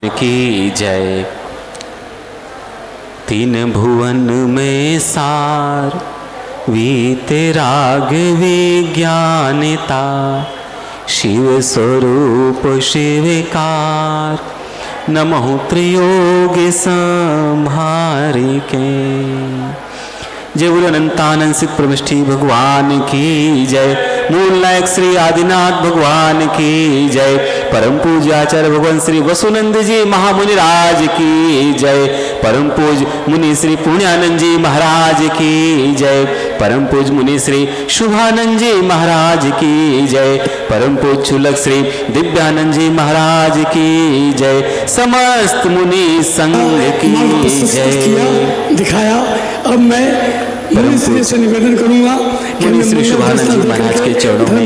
की जय। तीन भुवन में सार वीतरागविज्ञानिता शिव स्वरूप शिवकार नमः त्रियोग संहारिके। जय बोलो अनंतानंद सिद्ध प्रविष्टि भगवान की जय। मूल नायक श्री आदिनाथ भगवान की जय। परम पूज्य आचार्य भगवान श्री वसुनंद जी महामुनि राज की जय। परम पूज्य मुनि श्री पुण्यानंद जी महाराज की जय। परम पूज्य मुनि श्री शुभानंद जी महाराज की जय। परम पूज्य छुलक श्री दिव्यानंद जी महाराज की जय। समस्त मुनि संघ की जय। दिखाया। अब मैं मुनि श्री से निवेदन करूंगा कि मुनि श्री शुभानंद जी महाराज के चरणों में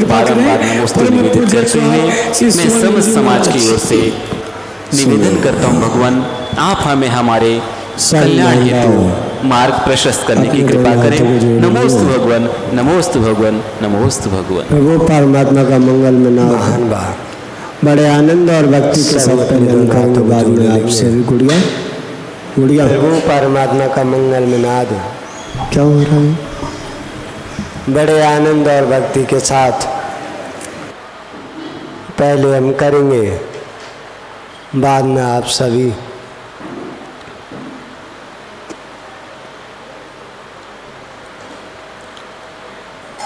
बारंबार नमोस्तुति निवेदित करते हुए मैं समस्त समाज की ओर से निवेदन करता हूँ, भगवान आप हमें हमारे कल्याण हेतु मार्ग प्रशस्त करने की कृपा करें। नमोस्तु भगवान, नमोस्तु भगवान, नमोस्तु भगवान। प्रभु परमात्मा का मंगल में महान बात बड़े आनंद और भक्ति के साथ निवेदन करूंगा। बाद में आपसे भी गुड़िया प्रभु परमात्मा का मंगल में नाद क्या हो रहा है? बड़े आनंद और भक्ति के साथ पहले हम करेंगे, बाद में आप सभी।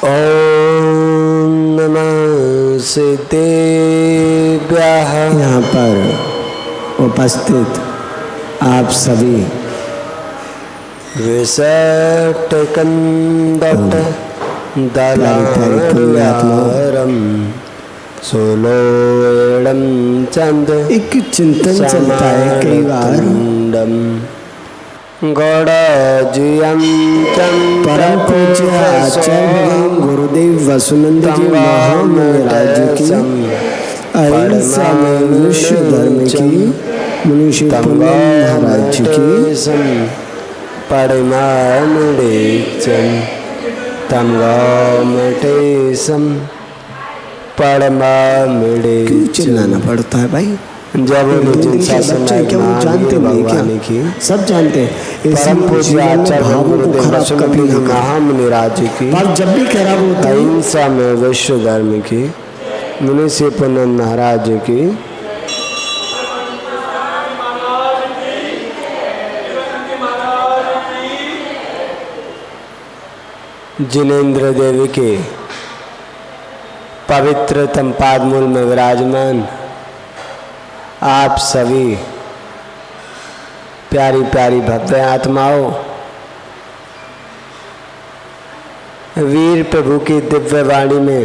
ओम नमः सिद्धेभ्यः। यहाँ पर उपस्थित आप सभी विशट कंदट दलारम सोलोड़म चंद। एक चिंतन चलता है कई बार। गौड़जियम परम पूज्य आचार्य गुरुदेव वसुनंद जी महाराज की अहिंसा में विश्व धर्म की मुनि श्री महाराज की पड़मामुडेचम तमगामटेसम पड़मामुडे। क्यों चिल्लाना पड़ता है भाई? जब क्या वो जानते नहीं क्या? सब जानते हैं। परम पूज्य आचार्य महामुनिराज की जब भी खराब होता है अहिंसा में विश्व धर्म की मुनि श्री महाराज की जिनेन्द्र देवी के पवित्रतम पादमूल में विराजमान आप सभी प्यारी प्यारी भव्य आत्माओं, वीर प्रभु की दिव्य वाणी में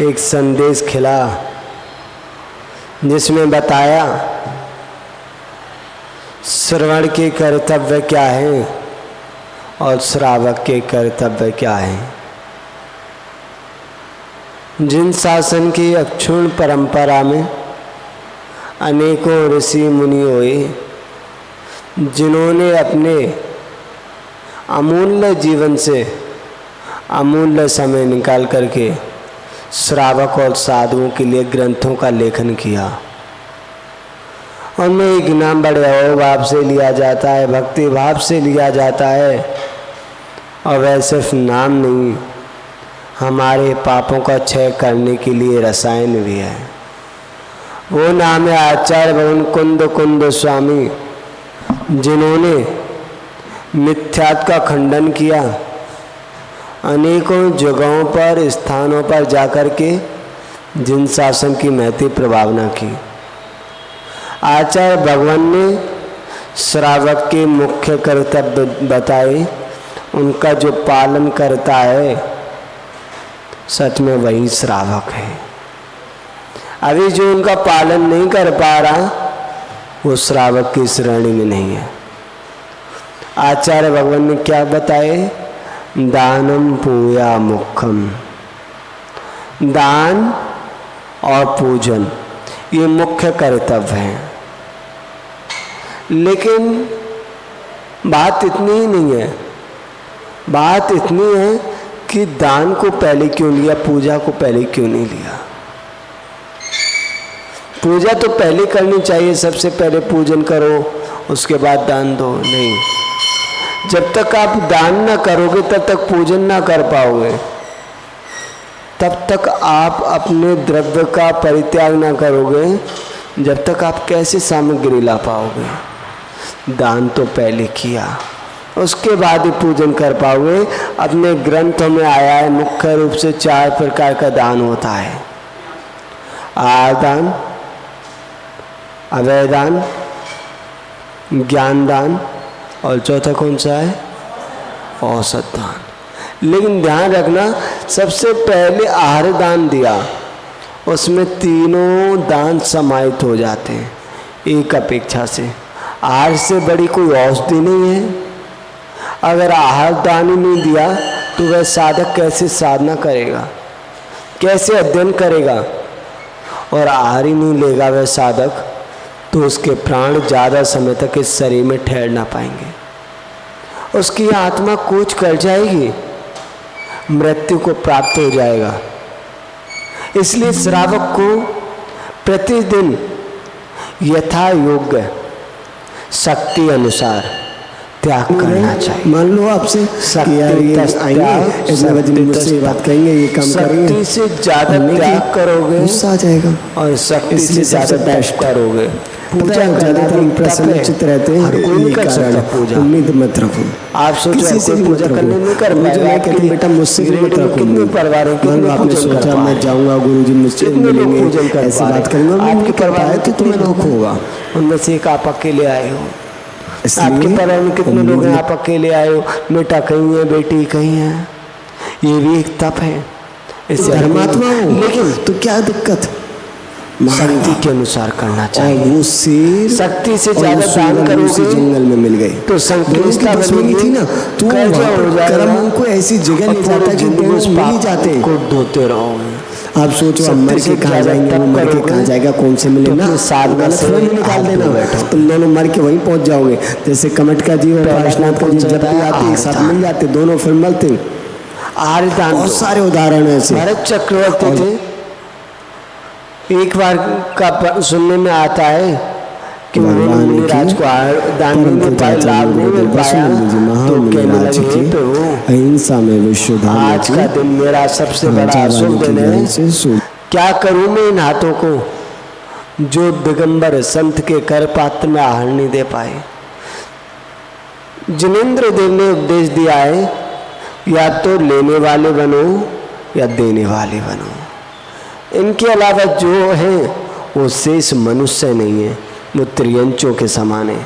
एक संदेश खिला जिसमें बताया श्रवण के कर्तव्य क्या है और श्रावक के कर्तव्य क्या है। जिन शासन की अक्षुण्ण परंपरा में अनेकों ऋषि मुनि हुए, जिन्होंने अपने अमूल्य जीवन से अमूल्य समय निकाल करके श्रावक और साधुओं के लिए ग्रंथों का लेखन किया। उनमें एक नाम बड़े अहोभाव से लिया जाता है, भक्ति भाव से लिया जाता है, और वह सिर्फ नाम नहीं, हमारे पापों का क्षय करने के लिए रसायन भी है। वो नाम है आचार्य भगवान कुंद कुंद स्वामी, जिन्होंने मिथ्यात्व का खंडन किया, अनेकों जगहों पर स्थानों पर जाकर के जिन शासन की महती प्रभावना की। आचार्य भगवान ने श्रावक के मुख्य कर्तव्य बताए, उनका जो पालन करता है सच में वही श्रावक है। अभी जो उनका पालन नहीं कर पा रहा वो श्रावक की श्रेणी में नहीं है। आचार्य भगवान ने क्या बताए? दानम पूया मुखम, दान और पूजन ये मुख्य कर्तव्य हैं। लेकिन बात इतनी ही नहीं है, बात इतनी है कि दान को पहले क्यों लिया, पूजा को पहले क्यों नहीं लिया। पूजा तो पहले करनी चाहिए, सबसे पहले पूजन करो उसके बाद दान दो। नहीं, जब तक आप दान ना करोगे तब तक पूजन ना कर पाओगे, तब तक आप अपने द्रव्य का परित्याग ना करोगे, जब तक आप कैसे सामग्री ला पाओगे। दान तो पहले किया, उसके बाद ही पूजन कर पाओगे। अपने ग्रंथों में आया है मुख्य रूप से 4 प्रकार का दान होता है। आहार दान, अवय दान, ज्ञान दान और चौथा कौन सा है? औसत दान। लेकिन ध्यान रखना, सबसे पहले आहार दान दिया, उसमें तीनों दान समाहित हो जाते हैं एक अपेक्षा से। आहार से बड़ी कोई औषधि नहीं है। अगर आहार दान ही नहीं दिया तो वह साधक कैसे साधना करेगा, कैसे अध्ययन करेगा? और आहार ही नहीं लेगा वह साधक तो उसके प्राण ज़्यादा समय तक इस शरीर में ठहर ना पाएंगे, उसकी आत्मा कूच कर जाएगी, मृत्यु को प्राप्त हो जाएगा। इसलिए श्रावक को प्रतिदिन यथा योग्य शक्ति अनुसार त्याग करना चाहिए। मान लो आपसे यार ये आएंगे इतने बजे मुझसे बात करेंगे, ये काम करेंगे, शक्ति से ज्यादा त्याग करोगे गुस्सा आ जाएगा और शक्ति से ज्यादा त्याग करोगे। पूजा ज्यादातर प्रसन्न चित्त रहते हैं, कोई कर सकता पूजा, उम्मीद मत रखो। आप सोचो किसी से भी पूजा मत करने नहीं कर रखो। मुझे मैं कहती हूँ बेटा मुझसे भी मत रखो। कितने परिवार मान लो आपने सोचा मैं जाऊंगा गुरुजी मुझसे मिलेंगे, ऐसी बात करूंगा, आपके परिवार है तो तुम्हें दुख होगा। उनमें से एक आप अकेले आए हो, आपके परिवार में कितने लोग हैं? आप अकेले आए हो, बेटा कहीं है, बेटी कहीं है, ये भी एक तप है। इस धर्मात्मा हो लेकिन तो क्या दिक्कत? शक्ति के अनुसार करना चाहिए। वो शेर शक्ति से ज्यादा दान करोगे जंगल में मिल गए तो संकीर्णता बनेगी थी ना, तो कर्म उनको ऐसी जगह ले जाता है कि दोनों मिल ही जाते हैं। को धोते रहोगे। आप सोचो हम मर के कहाँ जाएंगे, वो मर के कहाँ जाएगा, कौन से मिले ना, साधना से निकाल देना, तुम दोनों मर के वहीं पहुंच जाओगे। जैसे कमट का जीव और पार्श्वनाथ का जीव जब भी आते एक साथ मिल जाते, दोनों फिर मिलते। बहुत सारे उदाहरण है ऐसे। भरत चक्रवर्ती थे, एक बार का सुनने में आता है कि उन्होंने राज को दान नहीं मिल पाया, लाभ नहीं मिल पाया, तो कहने लगे प्रभु अहिंसा में विश्व आज का दिन मेरा सबसे बड़ा शुभ दिन है, क्या करूं मैं इन हाथों को जो दिगंबर संत के कर पात्र में आहार नहीं दे पाए। जिनेंद्र देव ने उपदेश दिया है, या तो लेने वाले बनो या देने वाले बनो, इनके अलावा जो है वो शेष मनुष्य नहीं है, वो त्रियंचों के समान है।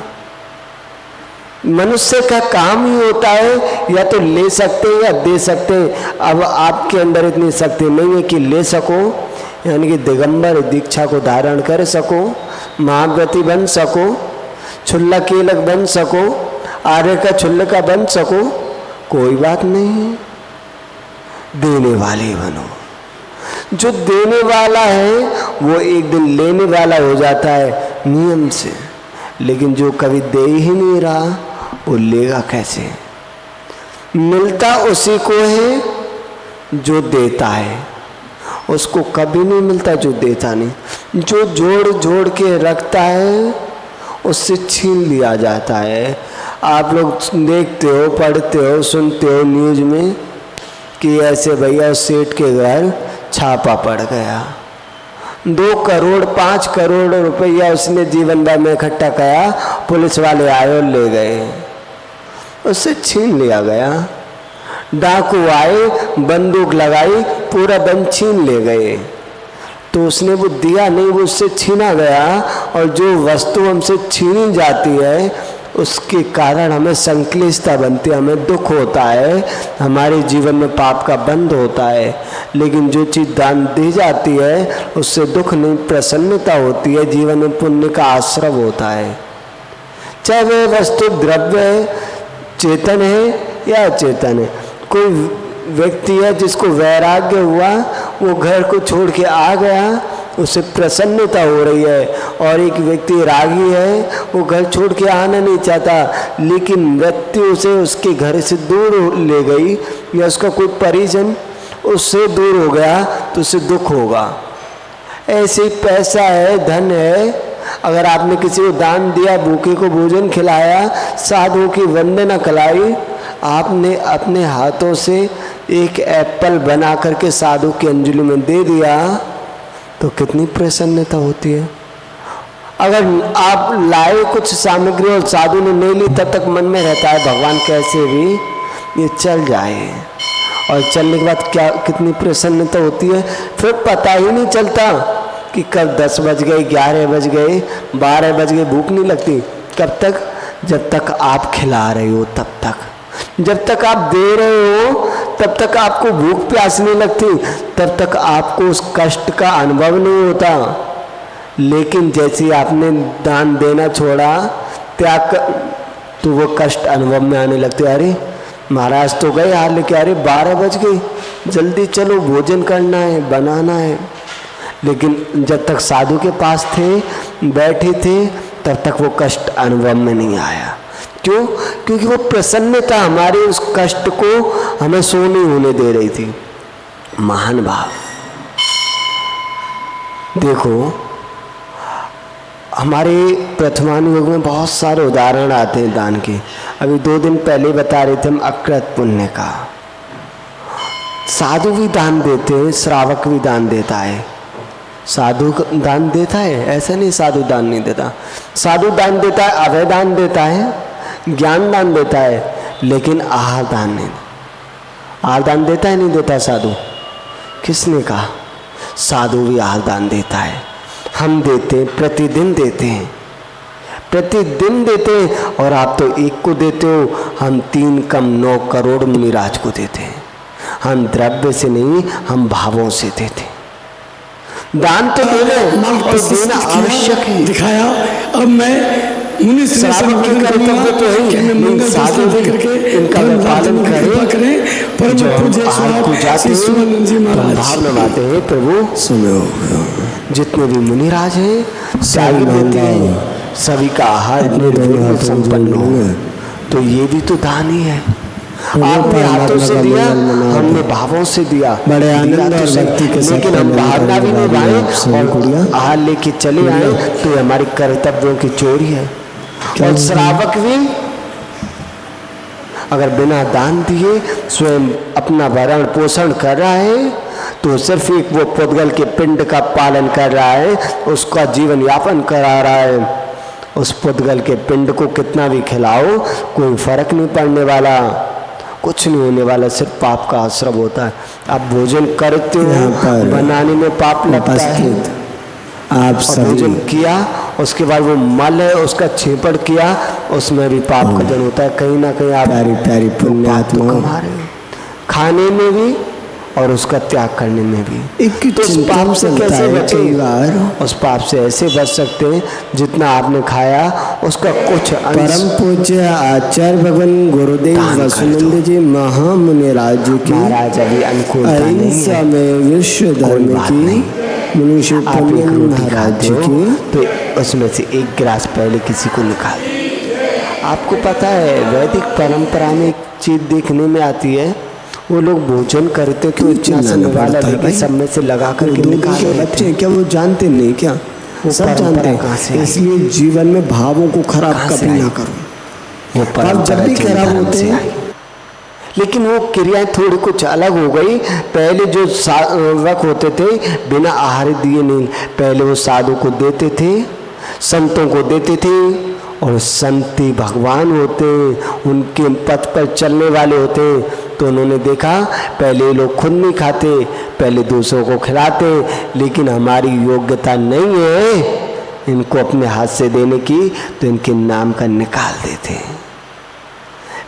मनुष्य का काम ही होता है या तो ले सकते हैं या दे सकते हैं। अब आपके अंदर इतनी शक्ति नहीं है कि ले सको, यानी कि दिगंबर दीक्षा को धारण कर सको, महाव्रती बन सको, छुल्ला कीलक बन सको, आर्य का छुल्ल का बन सको, कोई बात नहीं, देने वाले बनो। जो देने वाला है वो एक दिन लेने वाला हो जाता है नियम से, लेकिन जो कभी दे ही नहीं रहा वो लेगा कैसे? मिलता उसी को है जो देता है, उसको कभी नहीं मिलता जो देता नहीं। जो जोड़ जोड़ के रखता है उससे छीन लिया जाता है। आप लोग देखते हो, पढ़ते हो, सुनते हो न्यूज़ में कि ऐसे भैया सेठ के घर छापा पड़ गया, 2 करोड़ 5 करोड़ रुपया उसने जीवन भर में इकट्ठा किया, पुलिस वाले आए और ले गए, उससे छीन लिया गया। डाकू आए, बंदूक लगाई, पूरा धन छीन ले गए। तो उसने वो दिया नहीं, वो उससे छीना गया। और जो वस्तु हमसे छीनी जाती है उसके कारण हमें संक्लिष्टता बनती है, हमें दुख होता है, हमारे जीवन में पाप का बंध होता है। लेकिन जो चीज़ दान दी जाती है उससे दुख नहीं, प्रसन्नता होती है, जीवन में पुण्य का आश्रव होता है। चाहे वह वस्तु द्रव्य है, चेतन है या अचेतन है। कोई व्यक्ति है जिसको वैराग्य हुआ, वो घर को छोड़ के आ गया, उसे प्रसन्नता हो रही है। और एक व्यक्ति रागी है, वो घर छोड़ के आना नहीं चाहता, लेकिन मृत्यु उसे उसके घर से दूर ले गई, या उसका कोई परिजन उससे दूर हो गया तो उसे दुख होगा। ऐसे ही पैसा है, धन है, अगर आपने किसी को दान दिया, भूखे को भोजन खिलाया, साधुओं की वंदना कराई, आपने अपने हाथों से एक एप्पल बना करके साधु की अंजलि में दे दिया, तो कितनी प्रसन्नता होती है। अगर आप लाए कुछ सामग्री और साधु ने नहीं ली, तब तक मन में रहता है भगवान कैसे भी ये चल जाए, और चलने के बाद क्या कितनी प्रसन्नता होती है। फिर पता ही नहीं चलता कि कब 10 बज गए, 11 बज गए, 12 बज गए, भूख नहीं लगती। कब तक? जब तक आप खिला रहे हो, तब तक, जब तक आप दे रहे हो, तब तक आपको भूख प्यास नहीं लगती, तब तक आपको उस कष्ट का अनुभव नहीं होता। लेकिन जैसे ही आपने दान देना छोड़ा, त्याग, तो वो कष्ट अनुभव में आने लगते। अरे महाराज तो गए हाल लेके, अरे 12 बज गई, जल्दी चलो, भोजन करना है, बनाना है। लेकिन जब तक साधु के पास थे, बैठे थे, तब तक वो कष्ट अनुभव में नहीं आया। क्यों? क्योंकि वो प्रसन्नता हमारे उस कष्ट को हमें सो नहीं होने दे रही थी। महान भाव। देखो, हमारे प्रथमान युग में बहुत सारे उदाहरण आते हैं दान के। अभी 2 दिन पहले बता रहे थे हम अकृत पुण्य का। साधु भी दान देते हैं, श्रावक भी दान देता है। साधु दान देता है, ऐसा नहीं साधु दान नहीं देता। साधु दान देता है, अभय दान देता है, ज्ञान दान देता है, लेकिन आहार दान नहीं। आहार दान देता है, नहीं देता साधु? किसने कहा? साधु भी आहार दान देता है। हम देते हैं, प्रतिदिन देते हैं, प्रतिदिन देते हैं। और आप तो एक को देते हो, हम 3 कम 9 करोड़ मुनिराज को देते हैं। हम द्रव्य से नहीं, हम भावों से देते हैं। दान तो देना आवश्यक है, दिखाया। अब मैं मुनि श्रावक की कर्तव्य तो है, साधु इनका पालन करें। परम पूज्य भाव नवाते हैं। प्रभु सुनो, जितने भी मुनिराज हैं, त्यागी देते हैं, सभी का आहार संपन्न हो, तो ये भी तो दान ही है। आपने हाथों से दिया, हमने भावों से दिया, बड़े आनंद और भक्ति के साथ, लेकिन हम भावना भी नहीं लाए और आहार लेके चले आए, तो हमारी कर्तव्यों की चोरी है। और श्रावक भी अगर बिना दान दिए स्वयं अपना भरण पोषण कर रहा है, तो सिर्फ एक वो पुद्गल के पिंड का पालन कर रहा है, उसका जीवन यापन करा रहा है। उस पुद्गल के पिंड को कितना भी खिलाओ, कोई फर्क नहीं पड़ने वाला, कुछ नहीं होने वाला, सिर्फ पाप का आश्रय होता है। आप भोजन करते हो, बनाने में पाप लगता है। आप भोजन किया, उसके बाद वो मल है उसका छेपड़ किया, उसमें भी पाप का जन होता है। कहीं ना कहीं आप प्यारी पुण्यात्मा कमा रहे हो, खाने में भी और उसका त्याग करने में भी। तो उस पाप से कैसे बचेंगे? उस पाप से ऐसे बच सकते हैं, जितना आपने खाया उसका कुछ परम पूज्य आचार्य भगवान गुरुदेव वसुनंद जी महामुनिराज जी की महाराज अभी अहिंसा में विश्व धर्म की मुनीषी महाराज जी की, तो उसमें से 1 गिलास पहले किसी को निकाल। आपको पता है वैदिक परंपरा में एक चीज देखने में आती है, वो लोग भोजन करते कि इतना संभाला देखिए सब में से लगा करके निकाल बच्चे, क्या वो जानते नहीं? क्या वो सब जानते हैं? इसलिए जीवन में भावों को खराब कभी ना करो। वो जब भी खराब होते हैं, लेकिन वो क्रियाएं थोड़ी कुछ अलग हो गई। पहले जो साधक होते थे बिना आहार दिए नहीं, पहले वो साधु को देते थे, संतों को देते थे, और संती भगवान होते, उनके पथ पर चलने वाले होते। तो उन्होंने देखा पहले लोग खुद नहीं खाते, पहले दूसरों को खिलाते, लेकिन हमारी योग्यता नहीं है इनको अपने हाथ से देने की, तो इनके नाम का निकाल देते हैं।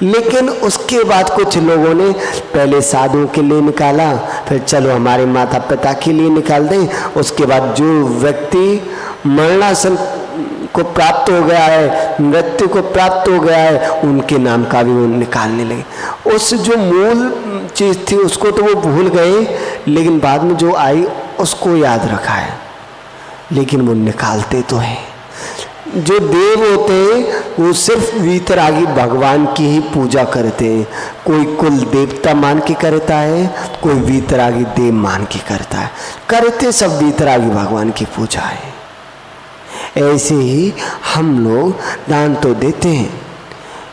लेकिन उसके बाद कुछ लोगों ने पहले साधुओं के लिए निकाला, फिर चलो हमारे माता पिता के लिए निकाल दें। उसके बाद जो व्यक्ति मरणासन को प्राप्त हो गया है, मृत्यु को प्राप्त हो गया है, उनके नाम का भी वो निकालने लगे। उस जो मूल चीज़ थी उसको तो वो भूल गए, लेकिन बाद में जो आई उसको याद रखा है, लेकिन वो निकालते तो हैं। जो देव होते हैं वो सिर्फ वीतरागी भगवान की ही पूजा करते हैं। कोई कुल देवता मान के करता है, कोई वीतरागी देव मान के करता है, करते सब वीतरागी भगवान की पूजा है। ऐसे ही हम लोग दान तो देते हैं,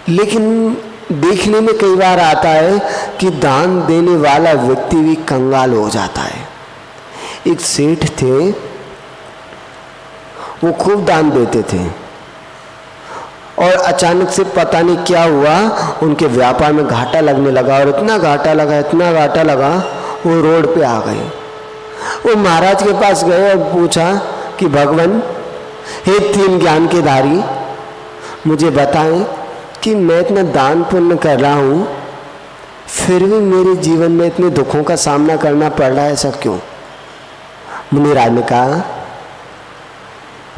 लेकिन देखने में कई बार आता है कि दान देने वाला व्यक्ति भी कंगाल हो जाता है। एक सेठ थे, वो खूब दान देते थे और अचानक से पता नहीं क्या हुआ, उनके व्यापार में घाटा लगने लगा और इतना घाटा लगा वो रोड पे आ गए। वो महाराज के पास गए और पूछा कि भगवान, हे तीन ज्ञान के धारी, मुझे बताएं कि मैं इतना दान पुण्य कर रहा हूँ, फिर भी मेरे जीवन में इतने दुखों का सामना करना पड़ रहा है, ऐसा क्यों? मुनिराज ने कहा,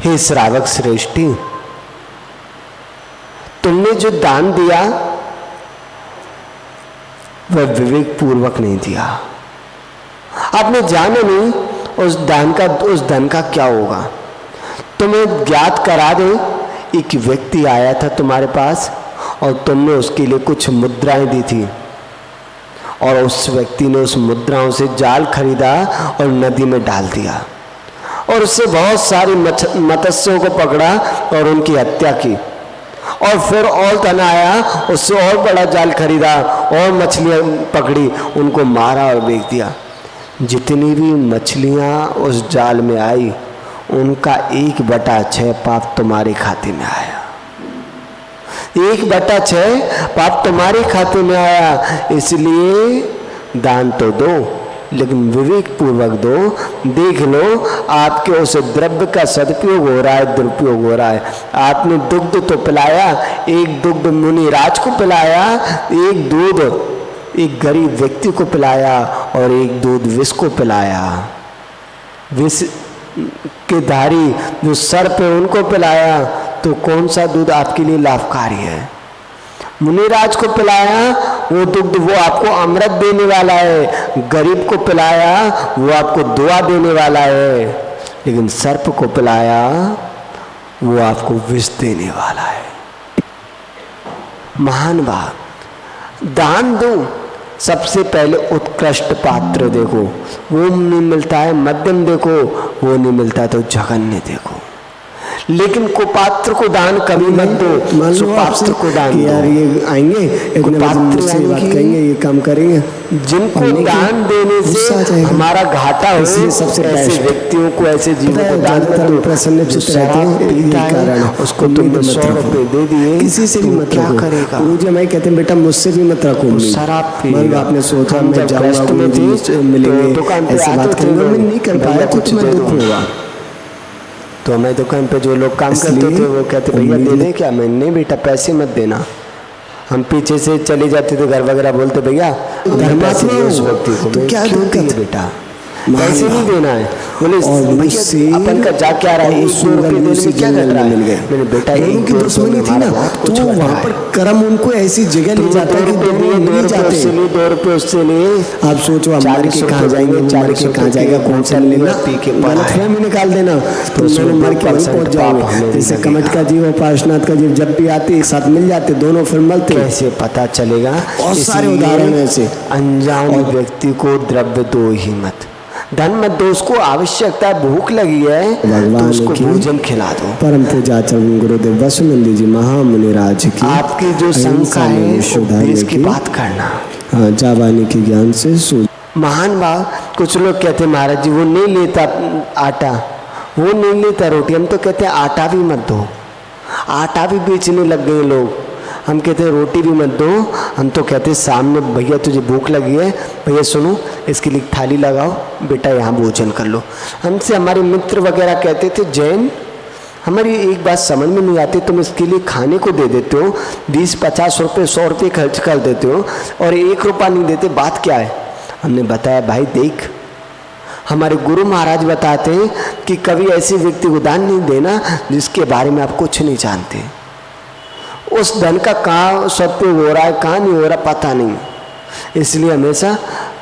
हे श्रावक श्रेष्ठी, तुमने जो दान दिया वह विवेक पूर्वक नहीं दिया। आपने जाना नहीं उस धन का क्या होगा। तुम्हें ज्ञात करा दे, एक व्यक्ति आया था तुम्हारे पास और तुमने उसके लिए कुछ मुद्राएं दी थी और उस व्यक्ति ने उस मुद्राओं से जाल खरीदा और नदी में डाल दिया और उससे बहुत सारे मत्स्यों को पकड़ा और उनकी हत्या की। और फिर और धन आया, उससे और बड़ा जाल खरीदा और मछलियां पकड़ी, उनको मारा और बेच दिया। जितनी भी मछलियां उस जाल में आई, उनका 1/6 पाप तुम्हारे खाते में आया। 1/6 पाप तुम्हारे खाते में आया। इसलिए दान तो दो, लेकिन विवेक पूर्वक दो। देख लो आपके उस द्रव्य का सदुपयोग हो रहा है, दुरुपयोग हो रहा है। आपने दुग्ध तो पिलाया, एक दुग्ध मुनिराज को पिलाया, एक दूध एक गरीब व्यक्ति को पिलाया और एक दूध विष को पिलाया। विष के धारी जो सर्प है उनको पिलाया, तो कौन सा दूध आपके लिए लाभकारी है? मुनिराज को पिलाया, वो दुग्ध वो आपको अमृत देने वाला है। गरीब को पिलाया, वो आपको दुआ देने वाला है। लेकिन सर्प को पिलाया, वो आपको विष देने वाला है। महान बात, दान दो। सबसे पहले उत्कृष्ट पात्र देखो, वो नहीं मिलता है, मध्यम देखो, वो नहीं मिलता तो जघन्य देखो। लेकिन कुपात्र को दान कभी मत दो, सुपात्र को दान दो। यार ये आएंगे, कुपात्र से बात करेंगे, ये काम करेंगे। जिनको दान देने से हमारा घाटा हो, सबसे ऐसे व्यक्तियों को, ऐसे जीवों को दान मत दो। प्रसन्न चित्त रहते हैं, उसको तुमने 100 रुपए दे दिए, किसी से भी मत क्या रखो। करेगा? गुरुजी हमें कहते हैं बेटा मुझसे भी मत रखो। शराब मान लो आपने सोचा मैं जाऊंगा, मिलेंगे, ऐसी बात करेंगे, मैं नहीं कर पाया, कुछ मैं दुख होगा। तो हमारी दुकान पे जो लोग काम करते थे वो कहते भैया दे दें क्या? मैं नहीं बेटा पैसे मत देना। हम पीछे से चले जाते थे, घर वगैरह बोलते भैया धर्मात्मा उस व्यक्ति को, तो क्या दिक्कत बेटा पैसे नहीं देना है। बोले भैया अपन का जा क्या रहा है, 100 रुपये देने में क्या घट रहा है? मैंने बेटा उनकी दुश्मनी थी ना, तो वहाँ पर कर्म उनको ऐसी जगह ले जाता है कि 2 रुपये उससे लिए। आप सोचो हम मर के कहाँ जाएंगे, मर के कहाँ जाएगा, कौन सा लेना, गलतफहमी निकाल देना, तो दोनों मर के वहीं पहुँच जाओगे। जैसे कमट का जीव और पार्श्वनाथ का जीव जब भी आते एक साथ मिल जाते, दोनों फिर मिलते। कैसे पता चलेगा? बहुत सारे उदाहरण ऐसे। अनजान व्यक्ति को द्रव्य दो ही मत, धन मत दो। उसको आवश्यकता है, भूख लगी है तो उसको भोजन खिला दो। परम पूजाचरण गुरुदेव वसुनंदी जी महामुनिराज की आपकी जो शंका है उपदेश की बात करना, हाँ जावानी के ज्ञान से सूझ। महान भाव। कुछ लोग कहते महाराज जी वो नहीं लेता आटा, वो नहीं लेता रोटी। हम तो कहते हैं आटा भी मत दो, आटा भी बेचने लग गए लोग। हम कहते हैं रोटी भी मत दो। हम तो कहते हैं सामने भैया तुझे भूख लगी है, भैया सुनो इसके लिए थाली लगाओ, बेटा यहाँ भोजन कर लो। हमसे हमारे मित्र वगैरह कहते थे जैन, हमारी एक बात समझ में नहीं आती, तुम इसके लिए खाने को दे देते हो, 20-50 रुपये 100 रुपये खर्च कर देते हो और 1 रुपया नहीं देते, बात क्या है? हमने बताया भाई देख, हमारे गुरु महाराज बताते हैं कि कभी ऐसे व्यक्ति को दान नहीं देना जिसके बारे में आप कुछ नहीं जानते। उस धन का कहाँ सदुपयोग हो रहा है, कहाँ नहीं हो रहा, पता नहीं। इसलिए हमेशा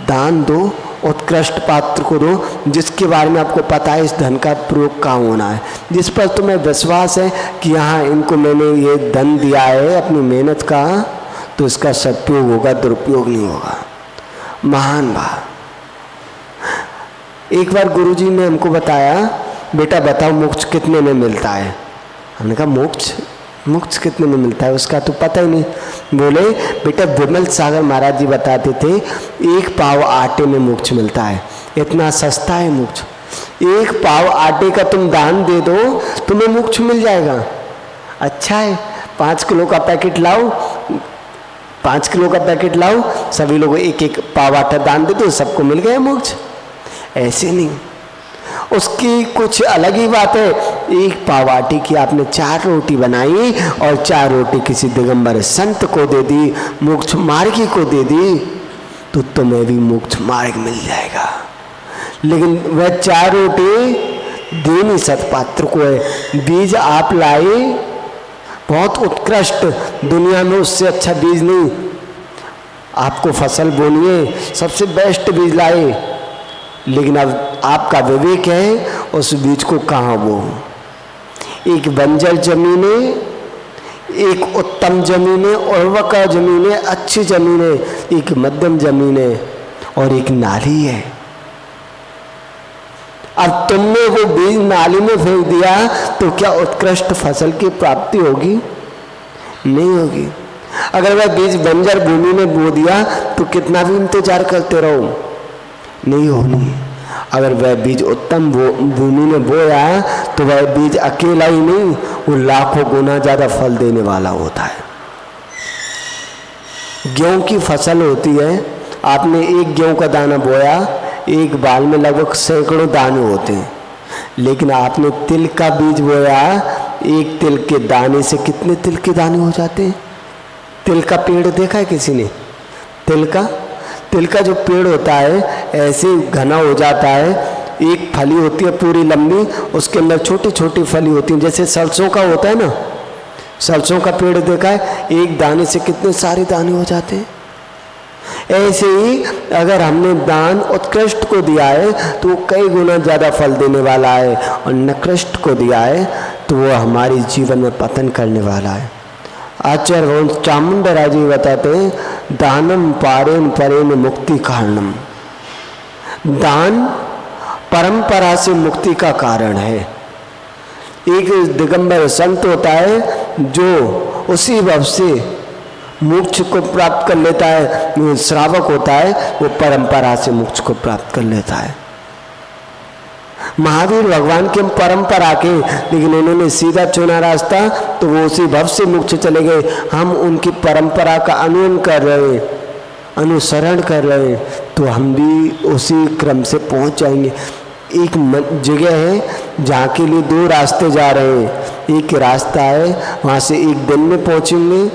दान दो उत्कृष्ट पात्र को दो जिसके बारे में आपको पता है इस धन का प्रयोग कहाँ होना है, जिस पर तुम्हें विश्वास है कि यहाँ इनको मैंने ये धन दिया है अपनी मेहनत का, तो इसका सदुपयोग होगा, दुरुपयोग नहीं होगा। महान भाव। एक बार गुरुजी ने हमको बताया, बेटा बताओ मोक्ष कितने में मिलता है। हमने कहा मोक्ष कितने में मिलता है उसका तो पता ही नहीं। बोले बेटा विमल सागर महाराज जी बताते थे 1 पाव आटे में मोक्ष मिलता है, इतना सस्ता है मोक्ष। 1 पाव आटे का तुम दान दे दो तुम्हें मोक्ष मिल जाएगा। अच्छा है 5 किलो का पैकेट लाओ, 5 किलो का पैकेट लाओ, सभी लोग 1-1 पाव आटा दान दे दो, सबको मिल गया मोक्ष। ऐसे नहीं, उसकी कुछ अलग ही बात है। 1 पाव आटे की आपने 4 रोटी बनाई और 4 रोटी किसी दिगंबर संत को दे दी, मोक्ष मार्गी को दे दी, तो तुम्हें भी मोक्ष मार्ग मिल जाएगा। लेकिन वह 4 रोटी देनी सत्पात्र को है। बीज आप लाए बहुत उत्कृष्ट, दुनिया में उससे अच्छा बीज नहीं। आपको फसल बोनी है, सबसे बेस्ट बीज लाए, लेकिन अब आपका विवेक है उस बीज को कहाँ बो। एक बंजर जमीन है, एक उत्तम जमीन है, उर्वक जमीन है, अच्छी जमीन है, एक मध्यम जमीन है और एक नाली है। अब तुमने वो बीज नाली में फेंक दिया तो क्या उत्कृष्ट फसल की प्राप्ति होगी? नहीं होगी। अगर वह बीज बंजर भूमि में बो दिया तो कितना भी इंतजार करते रहो, नहीं होनी। अगर वह बीज उत्तम भूमि में बोया तो वह बीज अकेला ही नहीं, वो लाखों गुना ज्यादा फल देने वाला होता है। गेहूं की फसल होती है, आपने एक गेहूं का दाना बोया, एक बाल में लगभग सैकड़ों दाने होते हैं। लेकिन आपने तिल का बीज बोया, एक तिल के दाने से कितने तिल के दाने हो जाते हैं। तिल का पेड़ देखा है किसी ने? तिल का जो पेड़ होता है ऐसे घना हो जाता है, एक फली होती है पूरी लंबी, उसके अंदर छोटी छोटी फली होती है, जैसे सरसों का होता है ना, सरसों का पेड़ देखा है, एक दाने से कितने सारे दाने हो जाते हैं। ऐसे ही अगर हमने दान उत्कृष्ट को दिया है तो वो कई गुना ज़्यादा फल देने वाला है, और निकृष्ट को दिया है तो वो हमारे जीवन में पतन करने वाला है। आचार्य भगवान चामुंडराज जी बताते हैं, दानम पारेन परेन मुक्ति कारणम। दान परंपरा से मुक्ति का कारण है। एक दिगंबर संत होता है जो उसी भाव से मोक्ष को प्राप्त कर लेता है, श्रावक होता है वो परंपरा से मोक्ष को प्राप्त कर लेता है। महावीर भगवान की परंपरा के, लेकिन उन्होंने सीधा चुना रास्ता तो वो उसी भव से मोक्ष चले गए। हम उनकी परंपरा का अनुसरण कर रहे हैं, अनुसरण कर रहे हैं, तो हम भी उसी क्रम से पहुंच जाएंगे। एक जगह है जहाँ के लिए 2 रास्ते जा रहे हैं। एक रास्ता है वहाँ से 1 दिन में पहुँचेंगे,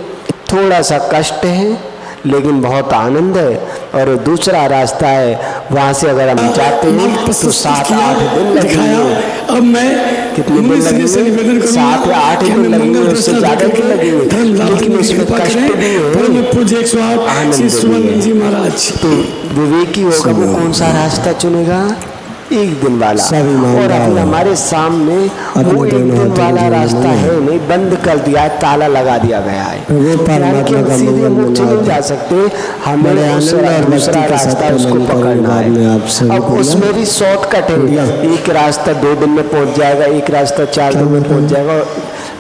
थोड़ा सा कष्ट है लेकिन बहुत आनंद है। और दूसरा रास्ता है वहाँ से अगर हम जाते हैं तो 7-8 दिन लगेंगे। अब मैं कितने दिन लगेंगे? 7 या 8 दिन लगेंगे, उससे ज़्यादा भी लगेंगे, लेकिन उसमें कष्ट भी है, आनंद भी है। तो विवेकी होगा वो कौन सा रास्ता चुनेगा? 1 दिन वाला। और अभी हमारे सामने वो 1 दिन वाला रास्ता है नहीं, बंद कर दिया है, ताला लगा दिया गया है। सीधे मोक्ष नहीं जा सकते, हमें दूसरा रास्ता उसको पकड़ना है। अब उसमें भी शॉर्टकट है, एक रास्ता 2 दिन में पहुंच जाएगा, एक रास्ता 4 दिन में पहुंच जाएगा।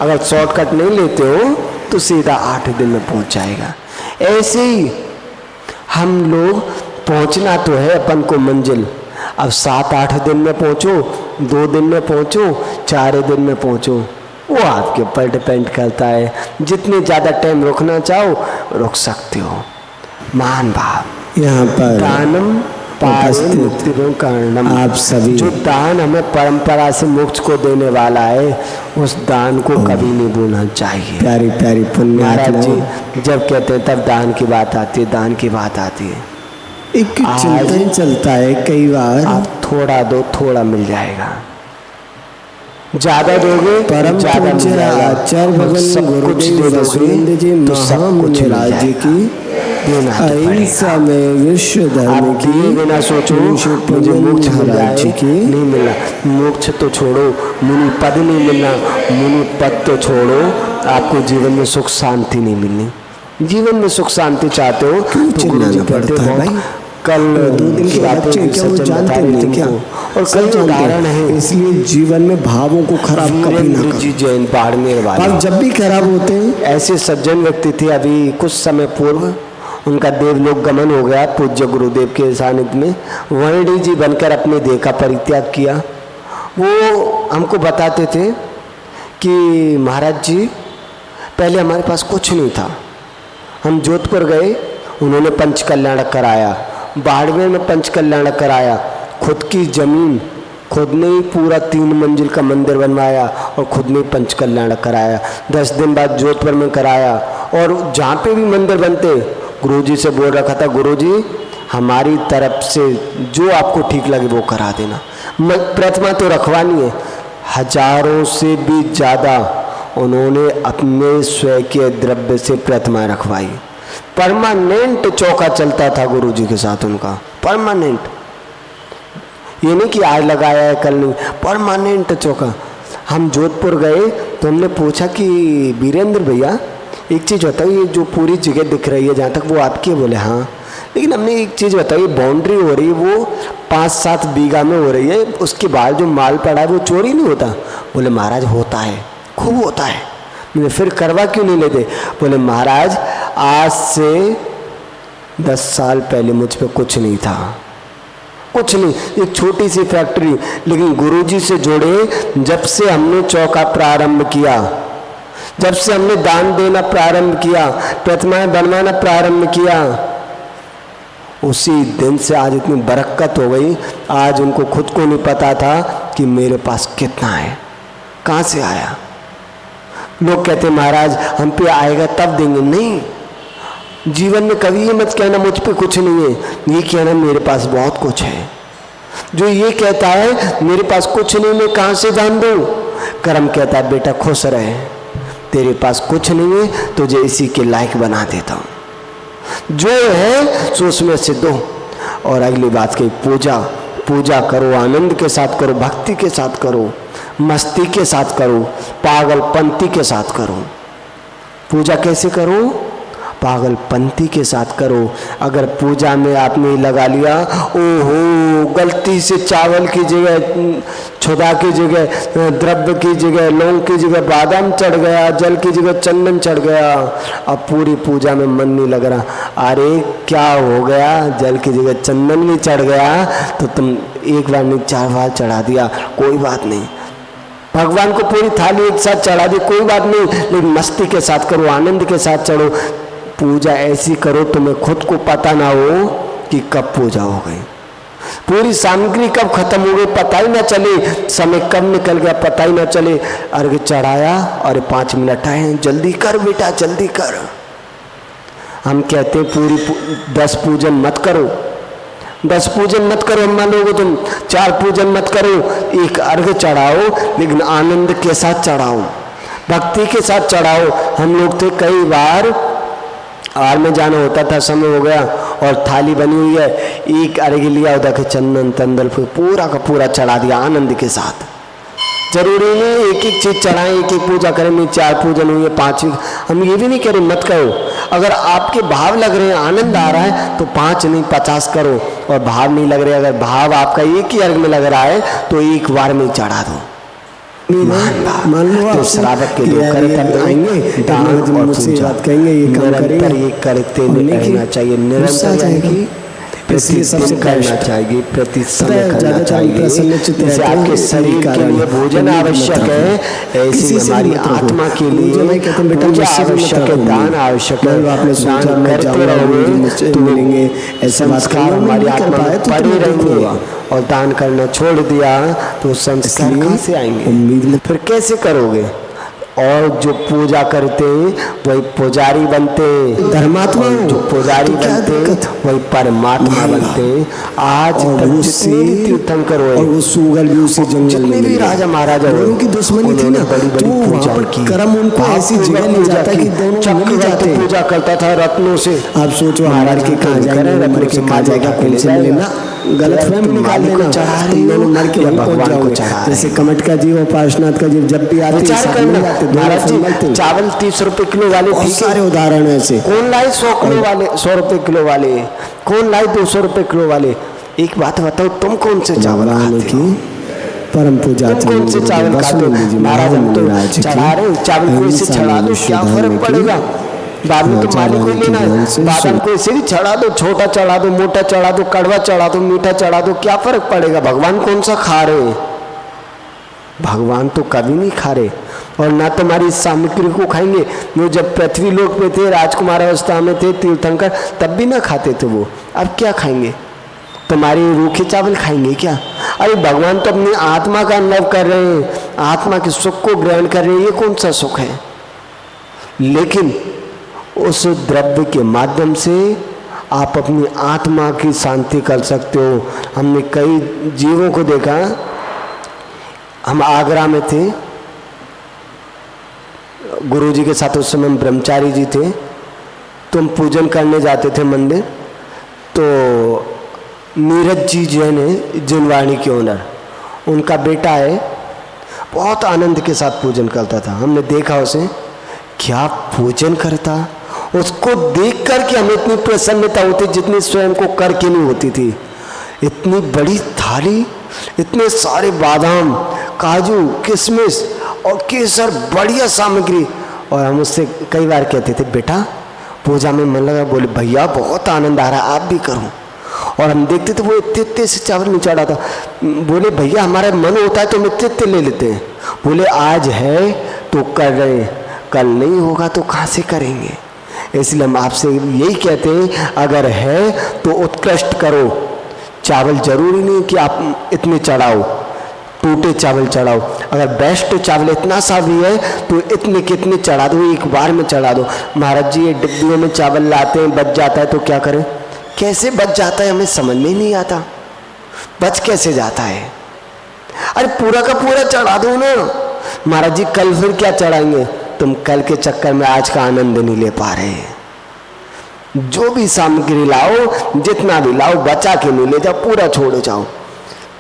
अगर शॉर्टकट नहीं लेते हो तो सीधा 8 दिन में पहुंच जाएगा। ऐसे ही हम लोग पहुंचना तो है अपन को मंजिल। अब 7-8 दिन में पहुंचो, 2 दिन में पहुंचो, 4 दिन में पहुंचो, वो आपके ऊपर डिपेंड करता है। जितने ज़्यादा टाइम रुकना चाहो रुक सकते हो। महान भाव यहाँ पर दानम पारेन मुक्ति कारणम। आप सभी जो दान हमें परंपरा से मोक्ष को देने वाला है, उस दान को कभी नहीं भूलना चाहिए। प्यारी प्यारी पुण्य महाराज जी जब कहते हैं तब दान की बात आती है, दान की बात आती है। एक चिंता ही चलता है कई बार, आप थोड़ा दो, थोड़ा मिल जाएगा। ज्यादा दोगे परम पूज्य आचार्य भगवान गुरुदेव वसुदेव जी महामुनि राज्य की देना तो पड़ेगा। ऐसा में विश्व धर्म आप की दिए बिना सोचो मुझे मोक्ष मिल महाराज जी जाए, की नहीं मिलना। मोक्ष तो छोड़ो, मुनि पद नहीं मिलना। मुनि पद तो छोड़ो, आपको जीवन में सुख शांति नहीं मिलनी। जीवन में सुख शांति चाहते हो तो गुरु जी कहते हो भाई कल 2 दिन के बच्चे क्या वो जानते नहीं क्या? और कई उदाहरण है। इसलिए जीवन में भावों को खराब कभी ना वीरेंद्र जी करो। जैन बाड़मेर वाले भाव जब भी खराब होते हैं ऐसे सज्जन व्यक्ति थे। अभी कुछ समय पूर्व उनका देवलोक गमन हो गया पूज्य गुरुदेव के सानिध्य में। वर्णी जी बनकर अपने देह का परित्याग किया। वो हमको बताते थे कि महाराज जी पहले हमारे पास कुछ नहीं था, हम जोधपुर गए, उन्होंने पंच कल्याणक कराया। बाड़मेर में पंच कल्याणक कराया। खुद की जमीन, खुद ने ही पूरा 3 मंजिल का मंदिर बनवाया और खुद ने पंच कल्याणक कराया। 10 दिन बाद जोधपुर में कराया। और जहाँ पे भी मंदिर बनते गुरुजी से बोल रखा था, गुरुजी हमारी तरफ से जो आपको ठीक लगे वो करा देना। प्रतिमा तो रखवानी है। हजारों से भी ज़्यादा उन्होंने अपने स्वयं के द्रव्य से प्रतिमा रखवाई। परमानेंट चौका चलता था गुरुजी के साथ उनका, परमानेंट। ये नहीं कि आज लगाया है कल नहीं, परमानेंट चौका। हम जोधपुर गए तो हमने पूछा कि वीरेंद्र भैया एक चीज़ बताइए, ये जो पूरी जगह दिख रही है जहाँ तक वो आपकी है? बोले हाँ। लेकिन हमने एक चीज़ बताई, बाउंड्री हो रही है वो 5-7 बीघा में हो रही है, उसके बाद जो माल पड़ा है वो चोरी नहीं होता? बोले महाराज होता है, खूब होता है। मैंने फिर करवा क्यों नहीं लेते? बोले महाराज आज से 10 साल पहले मुझ पे कुछ नहीं था, कुछ नहीं, एक छोटी सी फैक्ट्री। लेकिन गुरुजी से जुड़े जब से हमने चौका प्रारंभ किया, जब से हमने दान देना प्रारंभ किया, प्रतिमाएं बनवाना प्रारंभ किया, उसी दिन से आज इतनी बरकत हो गई। आज उनको खुद को नहीं पता था कि मेरे पास कितना है, कहाँ से आया। लोग कहते महाराज हम पे आएगा तब देंगे। नहीं, जीवन में कभी ये मत कहना मुझ पे कुछ नहीं है, ये कहना मेरे पास बहुत कुछ है। जो ये कहता है मेरे पास कुछ नहीं, मैं कहाँ से दान दूं? कर्म कहता है बेटा खुश रहे, तेरे पास कुछ नहीं है, तुझे इसी के लायक बना देता हूँ। जो है सो उसमें से दो। और अगली बात की पूजा, पूजा करो, आनंद के साथ करो, भक्ति के साथ करो, मस्ती के साथ करो, पागलपंती के साथ करो। पूजा कैसे करो? पागलपंती के साथ करो। अगर पूजा में आपने लगा लिया, ओहो गलती से चावल की जगह, छुदा की जगह, द्रव्य की जगह, लौंग की जगह बादाम चढ़ गया, जल की जगह चंदन चढ़ गया, अब पूरी पूजा में मन नहीं लग रहा। अरे क्या हो गया? जल की जगह चंदन भी चढ़ गया तो तुम एक बार नहीं 4 बार चढ़ा दिया, कोई बात नहीं। भगवान को पूरी थाली एक साथ चढ़ा दी, कोई बात नहीं, लेकिन मस्ती के साथ करो, आनंद के साथ चढ़ो। पूजा ऐसी करो तुम्हें खुद को पता ना हो कि कब पूजा हो गई, पूरी सामग्री कब खत्म हो गई पता ही ना चले, समय कब निकल गया पता ही ना चले। अर्घ चढ़ाया और 5 मिनट आए, जल्दी कर बेटा जल्दी कर। हम कहते पूरी 10 पूजन मत करो, 10 पूजन मत करो, हम लोगों तुम 4 पूजन मत करो, एक अर्घ चढ़ाओ लेकिन आनंद के साथ चढ़ाओ, भक्ति के साथ चढ़ाओ। हम लोग थे कई बार आर में जाना होता था, समय हो गया और थाली बनी हुई है, एक अर्घ लिया, उधर के चंदन तंदल पूरा का पूरा चढ़ा दिया आनंद के साथ। जरूरी नहीं एक एक चीज चढ़ाएं, एक एक पूजा करें, नहीं 4 पूजन हुई है 5। हम ये भी नहीं कह रहे मत करो, अगर आपके भाव लग रहे हैं, आनंद आ रहा है तो 5 नहीं 50 करो, और भाव नहीं लग रहे, अगर भाव आपका एक ही अर्घ में लग रहा है तो एक बार में चढ़ा दो। मान लो तो श्रावक के लोग आएंगे दान और पूजा कहेंगे ये काम निरंतर ये करते रहना चाहिए, निरंतर जाएगी, इसलिए सबसे करना चाहिए, प्रति समय करना ज़्यादा चाहिए। जैसे आपके शरीर के लिए भोजन आवश्यक है, ऐसे हमारी आत्मा के लिए पूजा आवश्यक है, दान आवश्यक है। दान करते रहोगे तो मिलेंगे, ऐसे संस्कार हमारी आत्मा में पड़े रहेंगे, और दान करना छोड़ दिया तो संस्कार कहाँ से आएंगे? फिर कैसे करोगे? और जो पूजा करते हैं वही पुजारी बनते हैं, धर्मात्मा और जो पुजारी तो क्या बनते दिक्कत? हैं वही परमात्मा बनते हैं। आज और तक वो जितने भी तीर्थंकर हुए, और वो सूगल भी उसी जंगल जितने में भी मिले। राजा महाराजा हुए, दोनों की दुश्मनी थी ना, बड़ी तो बड़ी वहाँ पूजा पर की, कर्म उनको ऐसी जगह ले जाता कि दोनों मिल जाते। पूजा करता था रत्नों से। आप सोचो महाराज के कहाँ जाएंगे, मर के कहाँ जाएगा, कौन से मिले ना, गलत फहमी निकाल देना, तुम दोनों मर के वहीं पहुंच जाओगे। जैसे कमट का जीव और पार्श्वनाथ का जीव जब भी आते हैं साथ मिल जाते, महाराज जी चावल 30 रुपए किलो वाले, बहुत सारे उदाहरण है ऐसे। कौन लाए 100 किलो वाले, 100 रुपए किलो वाले, कौन लाए 200 रुपए किलो वाले। एक बात बताओ, तुम कौन से चावल खाते हो? परम पूजा तुम कौन से चावल खाते हो? महाराज हम तो चढ़ा रहे हैं, चावल को इसे चढ़ा दो, क्या फर्क पड़ेगा? बाद में तो मालिक को ही लेना है। बादाम को इसे भी चढ़ा दो, छोटा चढ़ा दो, मोटा चढ़ा दो, कड़वा चढ़ा दो, मीठा चढ़ा दो, क्या फर्क पड़ेगा? भगवान कौन सा खा रहे हैं? भगवान तो कभी नहीं खा रहे। और ना तुम्हारी सामग्री को खाएंगे। वो जब पृथ्वी लोक पे थे, राजकुमार अवस्था में थे तीर्थंकर, तब भी ना खाते थे वो। अब क्या खाएंगे? तुम्हारे रूखे चावल खाएंगे क्या? अरे भगवान तो अपनी आत्मा का अनुभव कर रहे हैं, आत्मा के सुख को ग्रहण कर रहे हैं। ये कौन सा सुख है? लेकिन उस द्रव्य के माध्यम से आप अपनी आत्मा की शांति कर सकते हो। हमने कई जीवों को देखा। हम आगरा में थे, गुरुजी के साथ, उस समय हम ब्रह्मचारी जी थे, तो हम पूजन करने जाते थे मंदिर। तो नीरज जी जैन है, जिनवाणी के ओनर, उनका बेटा है, बहुत आनंद के साथ पूजन करता था। हमने देखा उसे, क्या पूजन करता। उसको देख कर के हमें इतनी प्रसन्नता होती जितनी स्वयं को करके नहीं होती थी। इतनी बड़ी थाली, इतने सारे बादाम, काजू, किशमिश और केसर, बढ़िया सामग्री। और हम उससे कई बार कहते थे, बेटा पूजा में मन लगा? बोले भैया बहुत आनंद आ रहा है, आप भी करो। और हम देखते थे वो इतने इतने से चावल नहीं चढ़ा था। बोले भैया हमारा मन होता है तो हम इतने इतने ले लेते हैं। बोले आज है तो कर रहे हैं, कल नहीं होगा तो कहाँ से करेंगे। इसलिए हम आपसे यही कहते हैं, अगर है तो उत्कृष्ट करो। चावल जरूरी नहीं कि आप इतने चढ़ाओ, टूटे चावल चढ़ाओ। अगर बेस्ट चावल इतना सा भी है तो इतने कितने चढ़ा दो, एक बार में चढ़ा दो। महाराज जी ये डिब्बियों में चावल लाते हैं, बच जाता है तो क्या करें? कैसे बच जाता है हमें समझ में नहीं आता, बच कैसे जाता है? अरे पूरा का पूरा चढ़ा दो ना। महाराज जी कल फिर क्या चढ़ाएंगे? तुम कल के चक्कर में आज का आनंद नहीं ले पा रहे। जो भी सामग्री लाओ, जितना भी लाओ, बचा के नहीं ले जाओ, पूरा छोड़ जाओ।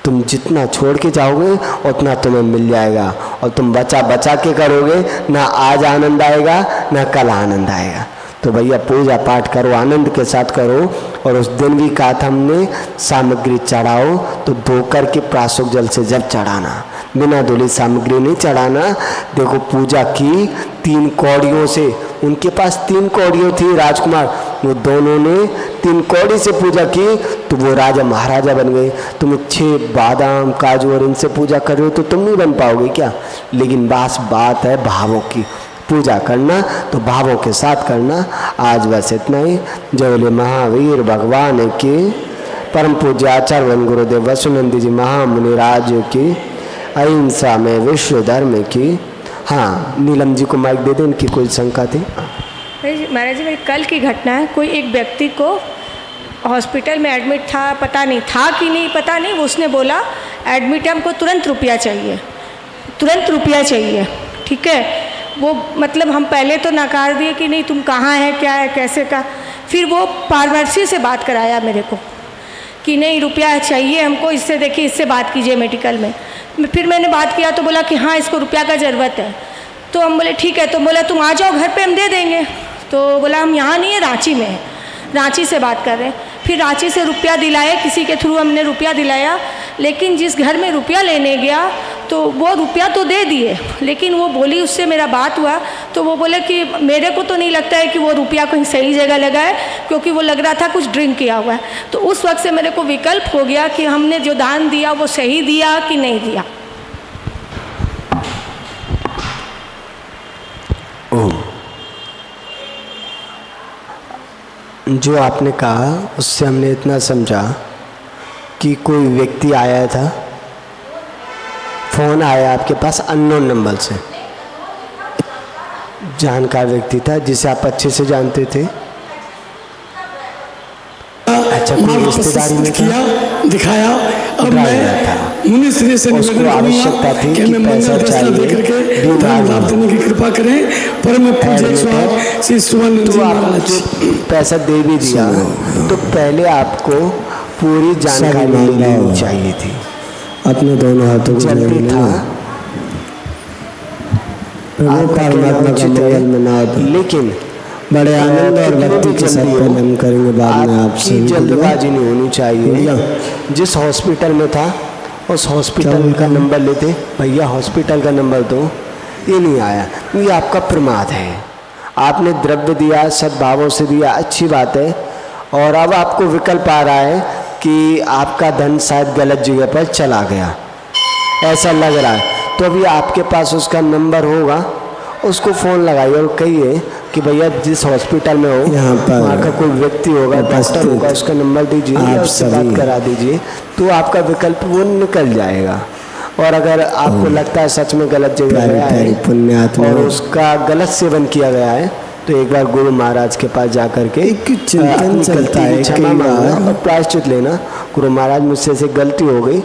तुम जितना छोड़ के जाओगे उतना तुम्हें मिल जाएगा। और तुम बचा बचा के करोगे, ना आज आनंद आएगा ना कल आनंद आएगा। तो भैया पूजा पाठ करो, आनंद के साथ करो। और उस दिन भी कहा था हमने, सामग्री चढ़ाओ तो धोकर के प्राशुक जल से जब चढ़ाना, बिना धुली सामग्री नहीं चढ़ाना। देखो पूजा की 3 कौड़ियों से, उनके पास 3 कौड़ियों थी राजकुमार, वो दोनों ने 3 कौड़ी से पूजा की तो वो राजा महाराजा बन गए। तुम 6 बादाम, काजू और इनसे पूजा कर रहे हो तो तुम नहीं बन पाओगे क्या? लेकिन बात है भावों की। पूजा करना तो भावों के साथ करना। आज बस इतना ही। जय बोले महावीर भगवान की, परम पूज्य आचार्य गुरुदेव वसुनंदी जी महामुनि राज की, अहिंसा में विश्व धर्म की। हाँ नीलम जी को माइक दे दें, इनकी कोई शंका थी? महाराज जी मेरी कल की घटना है। कोई एक व्यक्ति को हॉस्पिटल में एडमिट था, पता नहीं था कि नहीं पता नहीं, उसने बोला एडमिट है, हमको तुरंत रुपया चाहिए, तुरंत रुपया चाहिए। ठीक है, वो मतलब हम पहले तो नकार दिए कि नहीं तुम कहाँ है, क्या है, कैसे का। फिर वो फार्मेसी से बात कराया मेरे को कि नहीं रुपया चाहिए हमको, इससे देखिए इससे बात कीजिए मेडिकल में। फिर मैंने बात किया तो बोला कि हाँ इसको रुपया का ज़रूरत है। तो हम बोले ठीक है। तो बोला तुम आ जाओ घर पे, हम दे देंगे। तो बोला हम यहाँ नहीं है, रांची में है, रांची से बात कर रहे हैं। फिर रांची से रुपया दिलाया, किसी के थ्रू हमने रुपया दिलाया। लेकिन जिस घर में रुपया लेने गया तो वो रुपया तो दे दिए, लेकिन वो बोली, उससे मेरा बात हुआ तो वो बोले कि मेरे को तो नहीं लगता है कि वो रुपया कहीं सही जगह लगा है, क्योंकि वो लग रहा था कुछ ड्रिंक किया हुआ है। तो उस वक्त से मेरे को विकल्प हो गया कि हमने जो दान दिया वो सही दिया कि नहीं दिया। जो आपने कहा उससे हमने इतना समझा कि कोई व्यक्ति आया था, फोन आया आपके पास अननोन नंबर से, जानकार व्यक्ति था जिसे आप अच्छे से जानते थे? अच्छा, कोई रिश्तेदारी में किया, दिखाया। अब ड्राइवर था। मुनि श्री से उसको निवेदन आवश्यकता थी कि कि मैं पैसा मंगल दर्शन चाहिए, दे करके बीमार धन लाभ देने की कृपा करें। परम पूज्य स्वामी श्री सुवर्ण तो जी आप महाराज। जो पैसा दे भी दिया तो पहले आपको पूरी जानकारी लेनी चाहिए थी। अपने दोनों हाथों को जोड़ जल्दी था, लेना। प्रभु परमात्मा का मंगल मनाओ। लेकिन बड़े आनंद और भक्ति के साथ पहले हम करेंगे, बाद में आपसे आपकी जल्दबाजी नहीं होनी चाहिए। जिस हॉस्पिटल में था उस हॉस्पिटल का नंबर लेते, भैया हॉस्पिटल का नंबर दो, ये नहीं आया, ये आपका प्रमाद है। आपने द्रव्य दिया, सद्भावों से दिया, अच्छी बात है। और अब आपको विकल्प आ रहा है कि आपका धन शायद गलत जगह पर चला गया, ऐसा लग रहा है। तो अभी आपके पास उसका नंबर होगा, उसको फ़ोन लगाइए और कहिए कि भैया जिस हॉस्पिटल में हो यहाँ पर वहाँ का कोई व्यक्ति होगा, डॉक्टर होगा, उसका नंबर दीजिए, आप उससे सभी बात करा दीजिए, तो आपका विकल्प वो निकल जाएगा। और अगर आपको लगता है सच में गलत जगह गया है पुण्यात्मा और उसका गलत सेवन किया गया है, तो एक बार गुरु महाराज के पास जा करके एक चिंतन चलता है, क्षमा मांगना और प्रायश्चित लेना। गुरु महाराज मुझसे से गलती हो गई।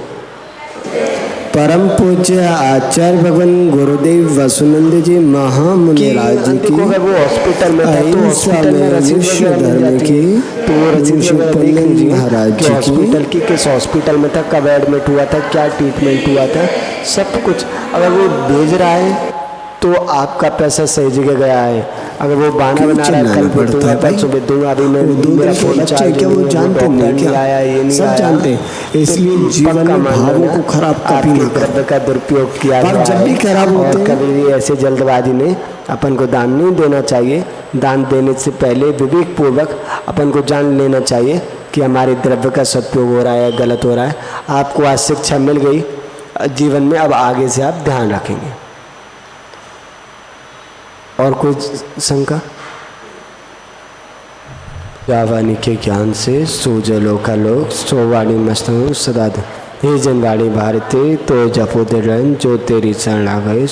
परम पूज्य आचार्य भगवान गुरुदेव वसुनंद जी महामुनि राज जी की अगर वो हॉस्पिटल में था तो हॉस्पिटल में रसीद वगैरह मिल जाती है, तो वो रसीद वगैरह देख लीजिए महाराज कि जी हॉस्पिटल की किस हॉस्पिटल में था, कब एडमिट हुआ था, क्या ट्रीटमेंट हुआ था, सब कुछ। अगर वो भेज रहा है तो आपका पैसा सही जगह गया है। अगर वो बहाना बना रहा है कल पे दूंगा, परसों पे दूंगा, अभी मैं मेरा फोन चार्ज क्या वो जानते नहीं, क्या आया, ये नहीं सब आया, जानते हैं। इसलिए जीवन में भावों को खराब कभी नहीं करना। द्रव्य का दुरुपयोग किया पर गया जब भी है। खराब होते और हैं, कभी भी ऐसे जल्दबाजी में अपन को दान नहीं देना चाहिए। दान देने से पहले विवेक पूर्वक अपन को जान लेना चाहिए कि हमारे द्रव्य का सदुपयोग हो रहा है, गलत हो रहा है। आपको आज शिक्षा मिल गई जीवन में, अब आगे से आप ध्यान रखेंगे। और कोई शंका? जावानी के ज्ञान से सोजलो का लोक सोवाणी मस्त सदा हे जनवाणी भारती तो जपो दे रन जो तेरी शरण आ गए।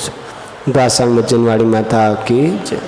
दासा जनवाणी माता की जय।